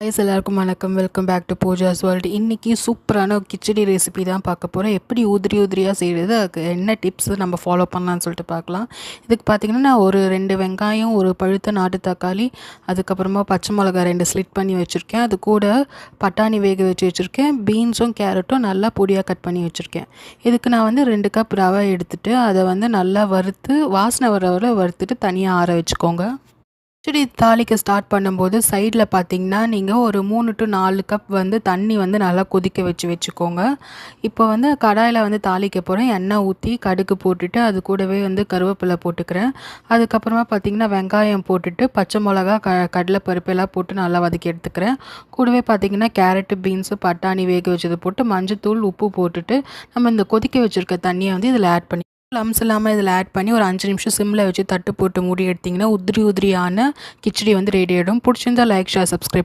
Guys எல்லாருக்கும் வணக்கம். Welcome back to Pooja's world. இன்றைக்கி சூப்பரான ஒரு கிச்சடி ரெசிபி தான் பார்க்க போகிறோம். எப்படி உதிரி உதிரியாக செய்கிறது, அதுக்கு என்ன டிப்ஸ் நம்ம ஃபாலோ பண்ணலான்னு சொல்லிட்டு பார்க்கலாம். இதுக்கு பார்த்திங்கன்னா நான் ஒரு 2 வெங்காயம், ஒரு பழுத்த நாட்டு தக்காளி, அதுக்கப்புறமா பச்சை மிளகா 2 ஸ்லிட் பண்ணி வச்சுருக்கேன். அது கூட பட்டாணி வேக வச்சு வச்சுருக்கேன். பீன்ஸும் கேரட்டும் நல்லா பொடியாக கட் பண்ணி வச்சுருக்கேன். இதுக்கு நான் வந்து 2 கப் ரவை எடுத்துகிட்டு அதை வந்து நல்லா வறுத்து வாசனை வர வர வறுத்துட்டு தனியாக ஆற வச்சுக்கோங்க. கிச்சடி தாளிக்க ஸ்டார்ட் பண்ணும்போது சைடில் பார்த்தீங்கன்னா நீங்கள் ஒரு 3 to 4 கப் வந்து தண்ணி வந்து நல்லா கொதிக்க வச்சுக்கோங்க. இப்போ வந்து கடாயில் வந்து தாளிக்க போகிறேன். எண்ணெய் ஊற்றி கடுகு போட்டுட்டு அது கூடவே வந்து கருவேப்பிலை போட்டுக்கிறேன். அதுக்கப்புறமா பார்த்திங்கன்னா வெங்காயம் போட்டுட்டு பச்சை மிளகா கடலைப்பருப்பு எல்லாம் போட்டு நல்லா வதக்கி எடுத்துக்கிறேன். கூடவே பார்த்திங்கன்னா கேரட்டு, பீன்ஸு, பட்டாணி வேக வச்சது போட்டு மஞ்சத்தூள், உப்பு போட்டுட்டு நம்ம இந்த கொதிக்க வச்சுருக்க தண்ணியை வந்து இதில் ஆட் பண்ணி லம்ஸ் இல்லாமல் இதில் ஆட் பண்ணி ஒரு 5 நிமிஷம் சிம்மில் வச்சு தட்டு போட்டு மூடி எடுத்திங்கன்னா உதிரி உதிரியான கிச்சடி வந்து ரெடி ஆகிடும். பிடிச்சிருந்தா லைக், ஷேர், சப்ஸ்கிரைப்.